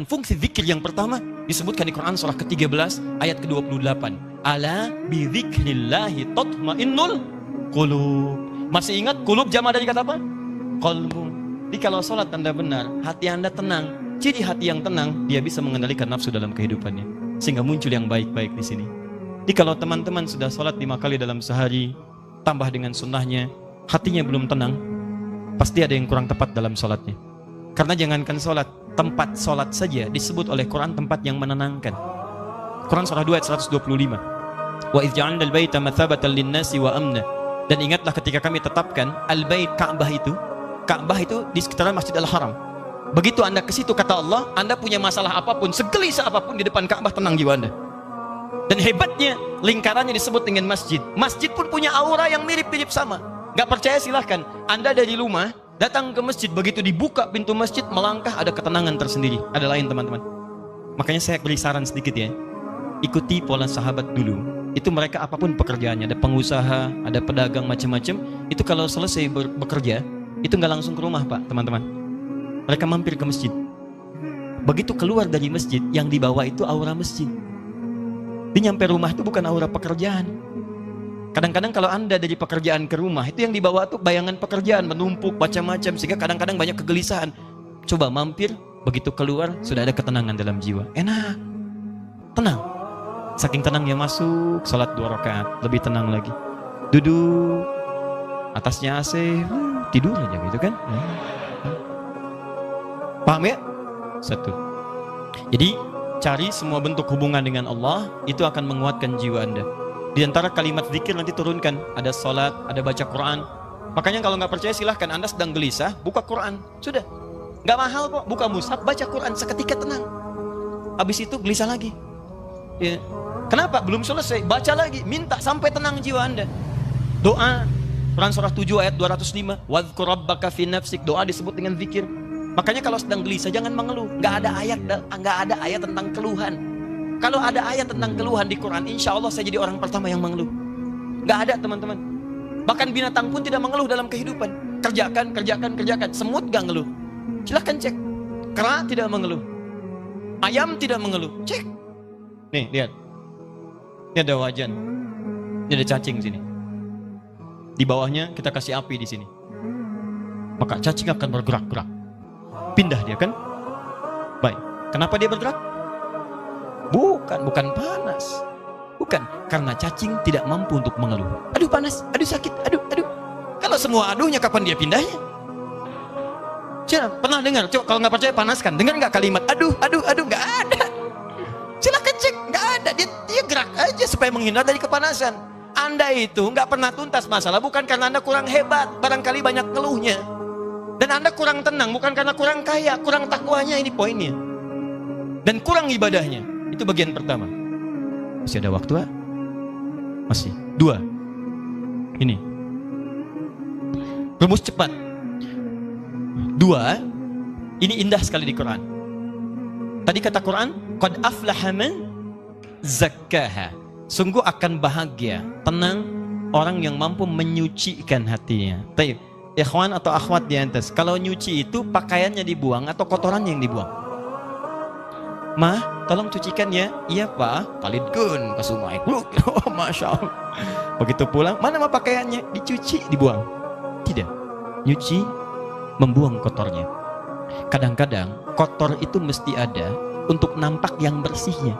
fungsi zikir yang pertama disebutkan di Quran surah ke-13 ayat ke-28. Ala bi dzikrillahi tatmainnul qulub. Masih ingat qulub jama dari kata apa? Qalbu. Jadi kalau sholat Anda benar, hati Anda tenang. Ciri hati yang tenang, dia bisa mengendalikan nafsu dalam kehidupannya, sehingga muncul yang baik-baik di sini. Jadi kalau teman-teman sudah sholat 5 kali dalam sehari, tambah dengan sunnahnya, hatinya belum tenang, pasti ada yang kurang tepat dalam sholatnya. Karena jangankan sholat, tempat sholat saja disebut oleh Quran tempat yang menenangkan. Quran surah 2 ayat 125. Wa idh ja'alna al-baita mathabatan lin-nasi wa amna. Dan ingatlah ketika kami tetapkan al-bait, Ka'bah itu di sekitaran Masjid Al-Haram. Begitu Anda ke situ, kata Allah, Anda punya masalah apapun, segelisah apapun di depan Ka'bah, tenang jiwa Anda. Dan hebatnya, lingkarannya disebut dengan masjid. Masjid pun punya aura yang mirip-mirip sama. Gak percaya silahkan, Anda dari rumah datang ke masjid, begitu dibuka pintu masjid, melangkah, ada ketenangan tersendiri. Ada lain teman-teman. Makanya saya beri saran sedikit ya, ikuti pola sahabat dulu. Itu mereka apapun pekerjaannya, ada pengusaha, ada pedagang macam-macam. Itu kalau selesai bekerja, itu nggak langsung ke rumah Pak, teman-teman. Mereka mampir ke masjid. Begitu keluar dari masjid, yang dibawa itu aura masjid. Dia nyampe rumah itu bukan aura pekerjaan. Kadang-kadang kalau Anda dari pekerjaan ke rumah, itu yang dibawa tuh bayangan pekerjaan, menumpuk macam-macam, sehingga kadang-kadang banyak kegelisahan. Coba mampir, begitu keluar, sudah ada ketenangan dalam jiwa. Enak, tenang. Saking tenangnya masuk, sholat 2 rakaat, lebih tenang lagi. Duduk, atasnya AC, tidur aja gitu kan. Paham ya? Satu. Jadi, cari semua bentuk hubungan dengan Allah, itu akan menguatkan jiwa Anda. Di antara kalimat zikir nanti turunkan, ada sholat, ada baca Quran. Makanya kalau nggak percaya silahkan, Anda sedang gelisah, buka Quran. Sudah, nggak mahal kok, buka mushaf, baca Quran, seketika tenang. Habis itu gelisah lagi. Ya. Kenapa? Belum selesai, baca lagi, minta sampai tenang jiwa Anda. Doa, Quran surah 7 ayat 205, wadhkur rabbaka fi nafsik, doa disebut dengan zikir. Makanya kalau sedang gelisah jangan mengeluh. Nggak ada ayat tentang keluhan. Kalau ada ayat tentang keluhan di Quran, insya Allah saya jadi orang pertama yang mengeluh. Nggak ada teman-teman. Bahkan binatang pun tidak mengeluh dalam kehidupan. Kerjakan. Semut nggak ngeluh. Silahkan cek. Kera tidak mengeluh. Ayam tidak mengeluh. Cek. Nih lihat. Ini ada wajan. Ini ada cacing sini. Di bawahnya kita kasih api di sini. Maka cacing akan bergerak-gerak. Pindah dia kan? Baik. Kenapa dia bergerak? Bukan panas. Bukan, karena cacing tidak mampu untuk mengeluh. Aduh panas, aduh sakit, aduh. Kalau semua aduhnya kapan dia pindahnya? Siapa pernah dengar? Coba kalau nggak percaya panaskan. Dengar nggak kalimat aduh, nggak ada. Silakan cek, nggak ada. Dia gerak aja supaya menghindar dari kepanasan. Anda itu nggak pernah tuntas masalah bukan karena Anda kurang hebat, barangkali banyak ngeluhnya. Dan Anda kurang tenang bukan karena kurang kaya, kurang takwanya, ini poinnya. Dan kurang ibadahnya. Itu bagian pertama. Masih ada waktu, masih. 2. Ini. Rumus cepat. 2. Ini indah sekali di Quran. Tadi kata Quran, qad aflaha man zakkaha. Sungguh akan bahagia, tenang orang yang mampu menyucikan hatinya. Baik, ikhwan atau akhwat di atas, kalau nyuci itu pakaiannya dibuang atau kotorannya yang dibuang? Mah, tolong cucikan ya. Iya Pak, kalidgun ke sungai. Oh, Masya Allah. Begitu pulang, mana mah pakaiannya? Dicuci, dibuang? Tidak. Nyuci, membuang kotornya. Kadang-kadang kotor itu mesti ada untuk nampak yang bersihnya.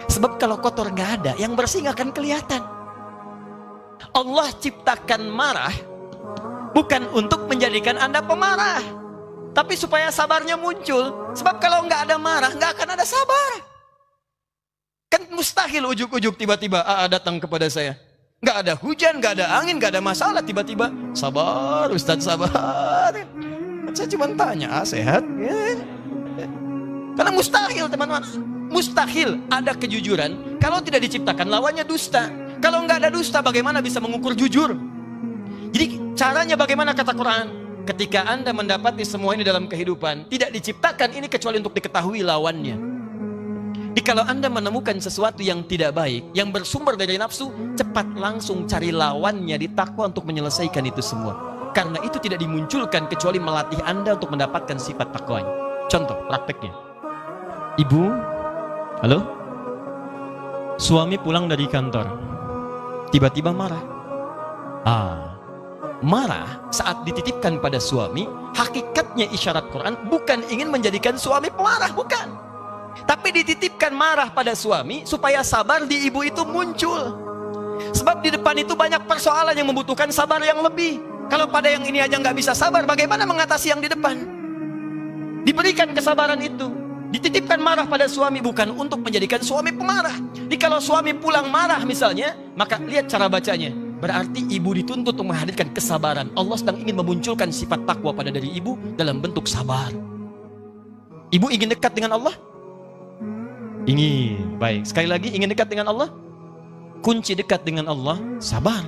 Sebab kalau kotor nggak ada, yang bersih nggak akan kelihatan. Allah ciptakan marah bukan untuk menjadikan Anda pemarah, tapi supaya sabarnya muncul. Sebab kalau nggak ada marah, nggak akan ada sabar. Kan mustahil ujuk-ujuk tiba-tiba datang kepada saya. Nggak ada hujan, nggak ada angin, nggak ada masalah, tiba-tiba sabar Ustadz, sabar. Saya cuma tanya, sehat? Ya. Karena mustahil teman-teman, mustahil ada kejujuran kalau tidak diciptakan lawannya dusta. Kalau nggak ada dusta, bagaimana bisa mengukur jujur? Jadi caranya bagaimana kata Quran? Ketika Anda mendapati semua ini dalam kehidupan, tidak diciptakan ini kecuali untuk diketahui lawannya. Jadi kalau Anda menemukan sesuatu yang tidak baik, yang bersumber dari nafsu, cepat langsung cari lawannya di takwa untuk menyelesaikan itu semua. Karena itu tidak dimunculkan kecuali melatih Anda untuk mendapatkan sifat takwanya. Contoh prakteknya. Ibu, halo? Suami pulang dari kantor, tiba-tiba marah. Marah saat dititipkan pada suami, hakikatnya isyarat Quran bukan ingin menjadikan suami pemarah, bukan. Tapi dititipkan marah pada suami supaya sabar di ibu itu muncul. Sebab di depan itu banyak persoalan yang membutuhkan sabar yang lebih. Kalau pada yang ini aja nggak bisa sabar, bagaimana mengatasi yang di depan? Diberikan kesabaran itu. Dititipkan marah pada suami bukan untuk menjadikan suami pemarah. Jadi kalau suami pulang marah misalnya, maka lihat cara bacanya. Berarti ibu dituntut untuk menghadirkan kesabaran. Allah sedang ingin memunculkan sifat takwa pada diri ibu dalam bentuk sabar. Ibu ingin dekat dengan Allah? Ingin. Baik, sekali lagi ingin dekat dengan Allah? Kunci dekat dengan Allah, sabar.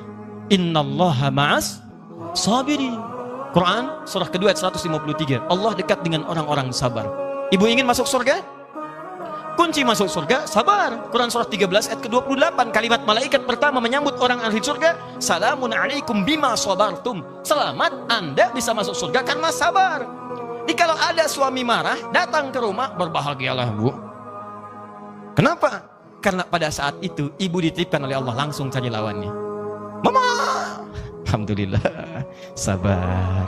Innallaha ma'as sabirin. Quran surah kedua ayat 153. Allah dekat dengan orang-orang sabar. Ibu ingin masuk surga? Kunci masuk surga, sabar. Quran surah 13 ayat ke-28. Kalimat malaikat pertama menyambut orang ahli surga, salamun alaikum bima sabartum. Selamat, Anda bisa masuk surga karena sabar. Jadi kalau ada suami marah, datang ke rumah, berbahagialah bu. Kenapa? Karena pada saat itu, ibu dititipkan oleh Allah langsung cari lawannya. Mama! Alhamdulillah, sabar.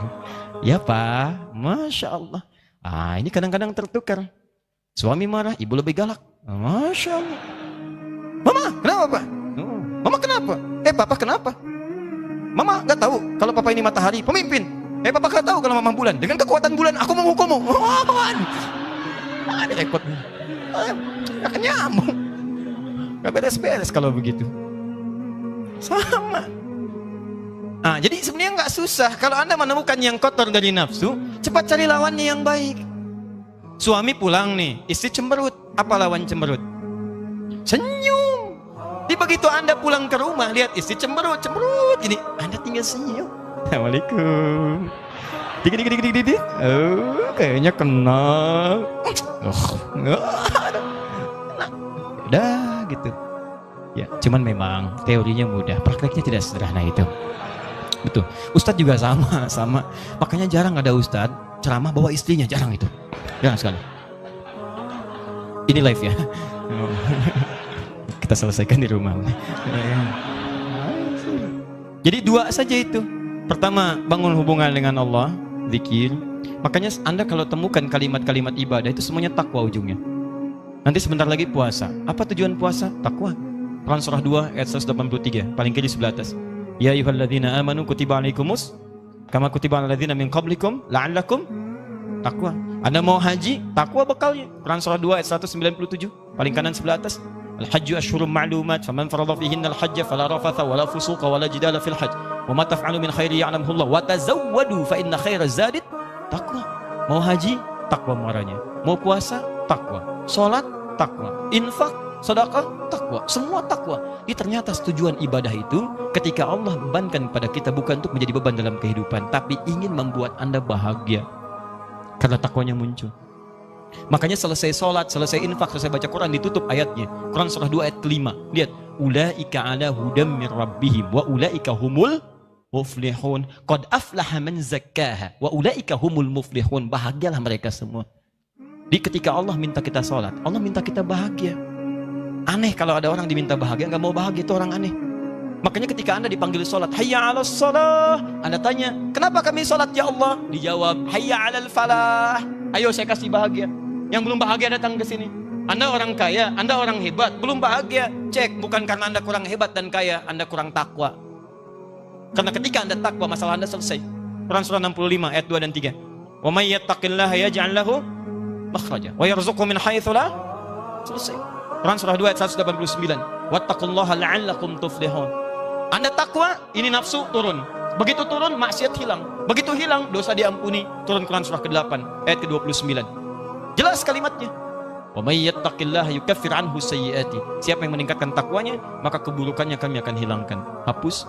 Ya Pak, Masya Allah. Ini kadang-kadang tertukar. Suami marah, ibu lebih galak. Masya Allah. Mama, kenapa Pak? Mama kenapa? Papa kenapa? Mama gak tahu kalau Papa ini matahari, pemimpin. Papa gak tahu kalau Mama bulan. Dengan kekuatan bulan, aku menghukummu. Ini repot. Gak nyambung. Gak beres-beres kalau begitu. Sama. Jadi sebenarnya nggak susah. Kalau Anda menemukan yang kotor dari nafsu, cepat cari lawannya yang baik. Suami pulang nih, istri cemberut. Apa lawan cemberut? Senyum. Jadi begitu Anda pulang ke rumah, lihat istri cemberut. Ini Anda tinggal senyum. Assalamualaikum. Dik. Kayaknya kenal. Udah gitu. Ya, cuman memang teorinya mudah, prakteknya tidak sederhana itu. Betul. Ustadz juga sama. Makanya jarang ada ustadz ceramah bawa istrinya, jarang itu. Jarang sekali. Ini live ya. Kita selesaikan di rumah. Jadi dua saja itu. Pertama, bangun hubungan dengan Allah, zikir. Makanya Anda kalau temukan kalimat-kalimat ibadah itu semuanya takwa ujungnya. Nanti sebentar lagi puasa. Apa tujuan puasa? Takwa. Quran surah 2 ayat 183, paling kiri sebelah atas. Ya ayyuhalladzina amanu kutiba alaikumus kama kutiba alal ladzina min qablikum la'allakum takwa. Anda mau haji, takwa bekalnya. Quran surah 2 ayat 197, paling kanan sebelah atas. Al-hajju asyhurum ma'lumat faman farada fihinna al-hajja fala rafatha wala fusuqa wala jidala fil hajj wa ma taf'alu min khairi ya'lamhu Allah wa tazawwadu fa inna khairaz zadi taqwa. Mau haji, takwa muaranya. Mau puasa, takwa. Salat, takwa. Infak, sedekah, takwa. Semua takwa. Ternyata tujuan ibadah itu ketika Allah bebankan pada kita bukan untuk menjadi beban dalam kehidupan, tapi ingin membuat Anda bahagia karena takwanya muncul. Makanya selesai sholat, selesai infak, selesai baca Quran, ditutup ayatnya. Quran surah 2 ayat kelima. Lihat, ulaika ala hudam min rabbihim wa ulaika humul muflihun. Qad aflaha man zakkaha wa ulaika humul muflihun. Bahagialah mereka semua. Di ketika Allah minta kita sholat, Allah minta kita bahagia. Aneh kalau ada orang diminta bahagia nggak mau bahagia, itu orang aneh. Makanya ketika Anda dipanggil sholat, hayya 'alas shalah, Anda tanya, kenapa kami sholat ya Allah? Dijawab, hayya 'alal falah. Ayo saya kasih bahagia. Yang belum bahagia datang ke sini. Anda orang kaya, Anda orang hebat, belum bahagia. Cek, bukan karena Anda kurang hebat dan kaya, Anda kurang takwa. Karena ketika Anda takwa, masalah Anda selesai. Quran surah 65 ayat 2 dan 3. Wa may yattaqillaha yaj'al lahu makhraja wa yarzuqhu min haitsu la. Selesai. Quran surah 2 ayat 189. Wattaqullaha la'allakum tuflihun. Anda takwa, ini nafsu turun. Begitu turun, maksiat hilang. Begitu hilang, dosa diampuni. Turun Quran surah ke-8 ayat ke-29. Jelas kalimatnya. Wa may yattaqillaha yukaffir anhu sayyi'ati. Siapa yang meningkatkan takwanya, maka keburukannya kami akan hilangkan. Hapus.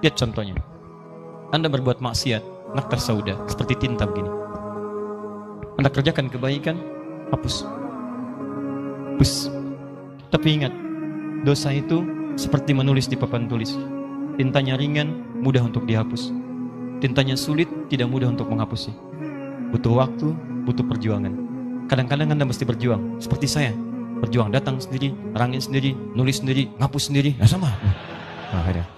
Lihat contohnya. Anda berbuat maksiat, naktar sauda, seperti tinta begini. Anda kerjakan kebaikan, hapus. Tapi ingat, dosa itu seperti menulis di papan tulis. Tintanya ringan, mudah untuk dihapus. Tintanya sulit, tidak mudah untuk menghapusnya. Butuh waktu, butuh perjuangan. Kadang-kadang Anda mesti berjuang. Seperti saya. Berjuang, datang sendiri, nerangin sendiri, nulis sendiri, ngapus sendiri. Nah sama. Nah, akhirnya.